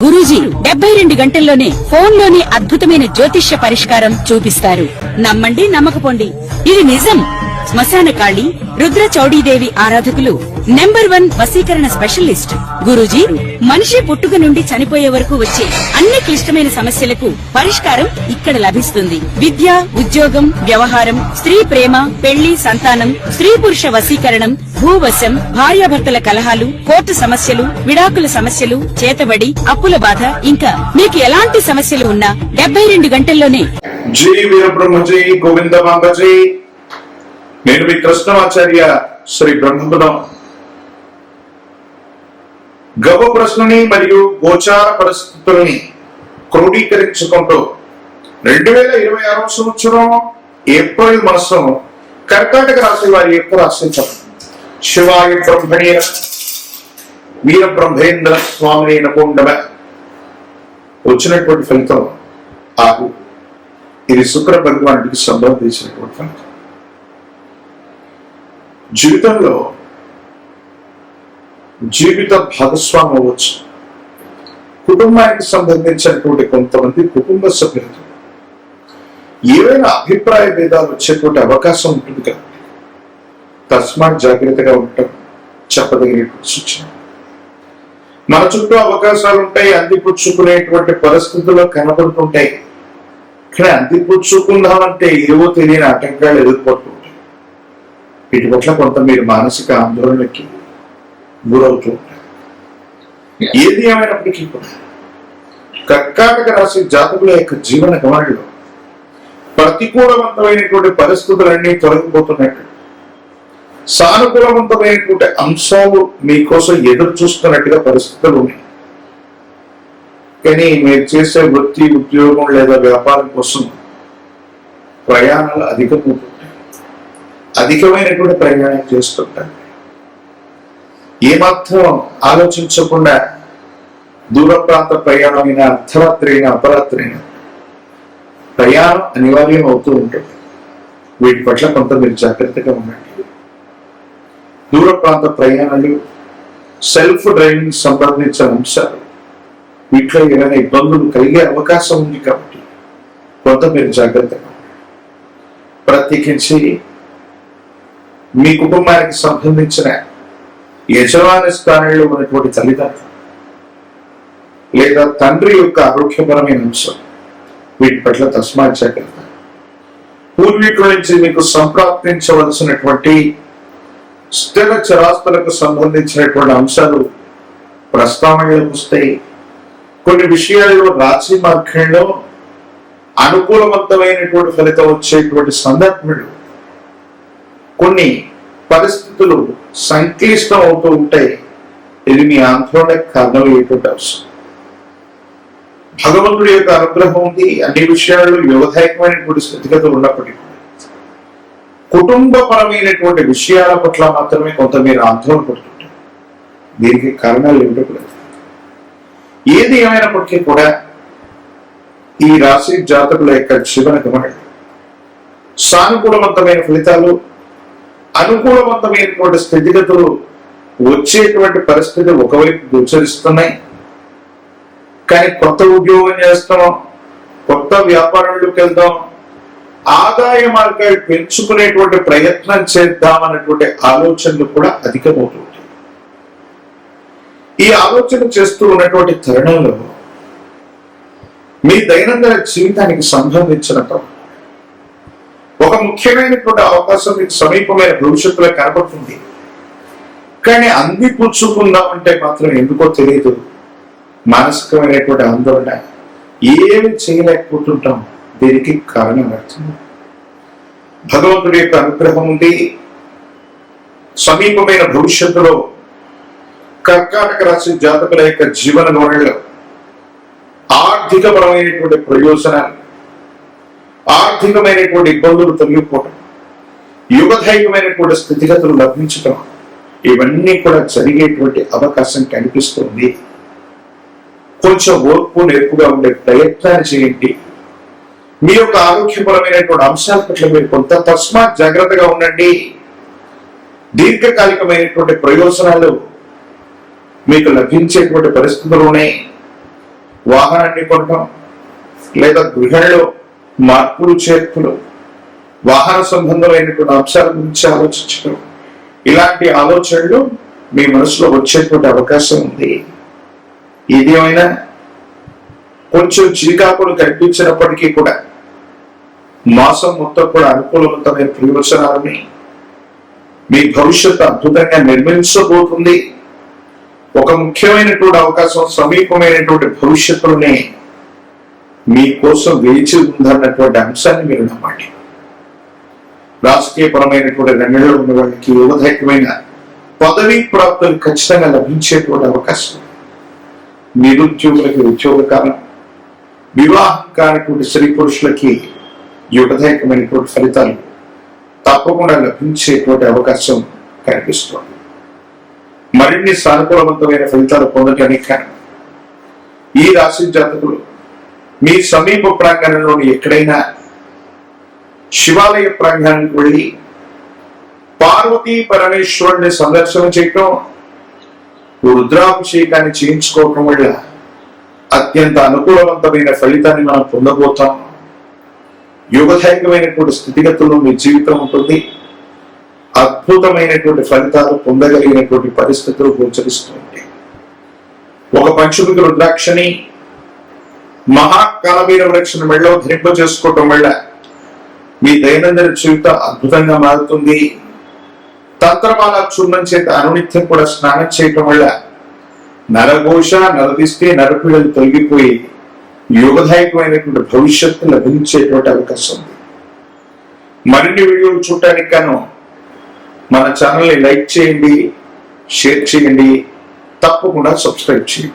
గురూజీ 72 గంటల్లోనే ఫోన్ లోని అద్భుతమైన జ్యోతిష్య పరిష్కారం చూపిస్తారు. నమ్మండి, నమ్మకపోండి, ఇది నిజం. శ్మశాన కాళి రుద్ర చౌడీదేవి ఆరాధకులు నంబర్ 1 వశీకరణ స్పెషలిస్ట్. గురూజీ మనిషి పుట్టుక నుండి చనిపోయే వరకు వచ్చే అన్ని క్లిష్టమైన సమస్యలకు పరిష్కారం ఇక్కడ లభిస్తుంది. విద్య, ఉద్యోగం, వ్యవహారం, స్త్రీ ప్రేమ, పెళ్లి, సంతానం, స్త్రీ పురుష వశీకరణం, భూవశం, భార్యాభర్తల కలహాలు, కోర్టు సమస్యలు, విడాకుల సమస్యలు, చేతబడి, అప్పుల బాధ, ఇంకా మీకు ఎలాంటి సమస్యలు ఉన్నా 72 గంటల్లోనే. జై వీరబ్రహ్మజీ గోవిందమాంబజీ. నేను మీ కృష్ణమాచార్య శ్రీ బ్రహ్మపురం. గవ ప్రశ్నని మరియు గోచార పరిస్థితుల్ని క్రోడీకరించుకుంటూ 2026 సంవత్సరం ఏప్రిల్ మాసం కర్కాటక రాశి వారి యొక్క రాశి శివాయ బ్రహ్మణే వీరబ్రహ్మేంద్ర స్వామి నమోండమ. వచ్చినటువంటి ఫలితం ఆకు. ఇది శుక్ర భగవానుడికి సంబంధించినటువంటి ఫలితం. జీవితంలో జీవిత భాగస్వామి అవ్వచ్చు. కుటుంబానికి సంబంధించినటువంటి కొంతమంది కుటుంబ సభ్యులతో ఏవైనా అభిప్రాయ భేదాలు వచ్చేటువంటి అవకాశం ఉంటుంది కాబట్టి తస్మాత్ జాగ్రత్తగా ఉండటం చెప్పదగిన సూచన. మన చుట్టూ అవకాశాలు ఉంటాయి, అందిపుచ్చుకునేటువంటి పరిస్థితుల్లో కనబడుతుంటాయి. కానీ అందిపుచ్చుకుందామంటే ఏవో తెలియని ఆటంకాలు ఎదుర్కొంటుంటాయి. వీటి పట్ల కొంత మీరు మానసిక ఆందోళనకి గురవుతూ ఉంటారు. ఏది ఏమైనప్పటికీ కూడా కర్కాటక రాశి జాతకుల యొక్క జీవన గమనంలో ప్రతికూలవంతమైనటువంటి పరిస్థితులన్నీ తొలగిపోతున్నట్టు, సానుకూలవంతమైనటువంటి అంశాలు మీకోసం ఎదురు చూస్తున్నట్టుగా పరిస్థితులు ఉన్నాయి. కానీ మీరు చేసే వృత్తి, ఉద్యోగం లేదా వ్యాపారం కోసం ప్రయాణాలు అధికమవుతుంటాయి. అధికమైనటువంటి ప్రయాణం చేస్తుంటారు. ఏమాత్రం ఆలోచించకుండా దూర ప్రాంత ప్రయాణమైన అర్ధరాత్రి అయినా అపరాత్రి అయినా ప్రయాణం అనివార్యం అవుతూ ఉంటుంది. వీటి పట్ల కొంత మీరు జాగ్రత్తగా ఉండండి. దూర ప్రాంత ప్రయాణాలు, సెల్ఫ్ డ్రైవింగ్ సంబంధించిన అంశాలు, వీటిలో ఏమైనా ఇబ్బందులు కలిగే అవకాశం ఉంది కాబట్టి కొంత మీరు జాగ్రత్తగా ఉండండి. ప్రత్యేకించి మీ కుటుంబానికి సంబంధించిన యజమాని స్థానంలో ఉన్నటువంటి తల్లిదండ్రులు లేదా తండ్రి యొక్క ఆరోగ్యపరమైన అంశం, వీటి పట్ల తస్మాత్ జాగ్రత్త. పూర్వీకుల నుంచి మీకు సంప్రాప్తించవలసినటువంటి స్థిర చరాస్తులకు సంబంధించినటువంటి అంశాలు ప్రస్తావనలోకి వస్తాయి. కొన్ని విషయాల్లో రాజీ మార్గంలో అనుకూలవంతమైనటువంటి ఫలితం వచ్చేటువంటి సందర్భంలో కొన్ని పరిస్థితులు సంక్లిష్టం అవుతూ ఉంటాయి. ఇది మీ ఆందోళనకు కారణమయ్యేటువంటి అవసరం. భగవంతుడి యొక్క అనుగ్రహం ఉంది. అన్ని విషయాల్లో యోగదాయకమైనటువంటి స్థితిగతులు ఉన్నప్పటికీ కుటుంబపరమైనటువంటి విషయాల పట్ల మాత్రమే కొంత మీరు ఆందోళన పడుతుంటారు. దీనికి కారణాలు ఏమిటో కూడా ఏది ఏమైనప్పటికీ కూడా ఈ రాశి జాతకుల యొక్క జీవన గమనం సానుకూలవంతమైన ఫలితాలు, అనుకూలవంతమైనటువంటి స్థితిగతులు వచ్చేటువంటి పరిస్థితులు ఒకవైపు గోచరిస్తున్నాయి. కానీ కొత్త ఉద్యోగం చేస్తాం, కొత్త వ్యాపారంలోకి వెళ్దాం, ఆదాయ మార్గాలు పెంచుకునేటువంటి ప్రయత్నం చేద్దామన్నటువంటి ఆలోచనలు కూడా అధికమవుతుంటాయి. ఈ ఆలోచన చేస్తూ ఉన్నటువంటి తరుణంలో మీ దైనందిన జీవితానికి సంబంధించినంత ఒక ముఖ్యమైనటువంటి అవకాశం మీకు సమీపమైన భవిష్యత్తులో కనపడుతుంది. కానీ అందిపుచ్చుకుందామంటే మాత్రం ఎందుకో తెలియదు, మానసికమైనటువంటి ఆందోళన, ఏమి చేయలేకపోతుంటాం. దీనికి కారణం అవుతుంది భగవంతుడి యొక్క అనుగ్రహం ఉంది. సమీపమైన భవిష్యత్తులో కర్కాటక రాశి జాతకుల యొక్క జీవన గమనంలో ఆర్థికపరమైనటువంటి ప్రయోజనాలు, ఆర్థికమైనటువంటి ఇబ్బందులు తొలగిపోవడం, యుగదాయకమైనటువంటి స్థితిగతులు లభించడం, ఇవన్నీ కూడా జరిగేటువంటి అవకాశం కనిపిస్తుంది. కొంచెం ఓర్పు నేర్పుగా ఉండే ప్రయత్నాన్ని చేయండి. మీ యొక్క ఆరోగ్యపరమైనటువంటి అంశాల పట్ల మీరు కొంత తస్మాత్ జాగ్రత్తగా ఉండండి. దీర్ఘకాలికమైనటువంటి ప్రయోజనాలు మీకు లభించేటువంటి పరిస్థితులు ఉన్నాయి. వాహనాన్ని కొనడం, లేదా గృహంలో మార్పులు చేర్పులు, వాహన సంబంధమైనటువంటి అంశాల గురించి ఆలోచించడం, ఇలాంటి ఆలోచనలు మీ మనసులో వచ్చేటువంటి అవకాశం ఉంది. ఏదేమైనా కొంచెం చికాకులు కనిపించినప్పటికీ కూడా మాసం మొత్తం కూడా అనుకూలవంతమైన ప్రయోజనాలని, మీ భవిష్యత్తు అద్భుతంగా నిర్మించబోతుంది. ఒక ముఖ్యమైనటువంటి అవకాశం సమీపమైనటువంటి భవిష్యత్తులోనే మీకోసం వేచి ఉందన్నటువంటి అంశాన్ని మీరు నమ్మండి. రాజకీయపరమైనటువంటి రంగంలో ఉన్న వాళ్ళకి యువధైర్యమైన పదవీ ప్రాప్తులు ఖచ్చితంగా లభించేటువంటి అవకాశం, నిరుద్యోగులకి ఉద్యోగ కాలం, వివాహం కానిటువంటి స్త్రీ పురుషులకి యువధైర్యమైనటువంటి ఫలితాలు తప్పకుండా లభించేటువంటి అవకాశం కనిపిస్తుంది. మరిన్ని సానుకూలవంతమైన ఫలితాలు పొందడానికి కారణం ఈ రాశి జాతకులు మీ సమీప ప్రాంగణంలోని ఎక్కడైనా శివాలయ ప్రాంగణానికి వెళ్ళి పార్వతీ పరమేశ్వరుని సందర్శన చేయటం, రుద్రాభిషేకాన్ని చేయించుకోవటం వల్ల అత్యంత అనుకూలవంతమైన ఫలితాన్ని మనం పొందబోతాం. యుగధైర్యమైనటువంటి స్థితిగతుల్లో మీ జీవితం ఉంటుంది. అద్భుతమైనటువంటి ఫలితాలు పొందగలిగినటువంటి పరిస్థితులు గోచరిస్తుంటాయి. ఒక పంచముఖి రుద్రాక్షని మహాకాలవీర వృక్షను మెళ్ళలో ధరింపజేసుకోవటం వల్ల మీ దైనందిన జీవితం అద్భుతంగా మారుతుంది. తంత్రమాల చూర్ణం చేత అనునిత్యం కూడా స్నానం చేయటం వల్ల నరఘోష, నరదిష్టి, నరపీడలు తొలగిపోయి యుగదాయకమైనటువంటి భవిష్యత్తు లభించేటువంటి అవకాశం ఉంది. మరిన్ని వీడియోలు చూడటానికి గాను మన ఛానల్ని లైక్ చేయండి, షేర్ చేయండి, తప్పకుండా సబ్స్క్రైబ్ చేయండి.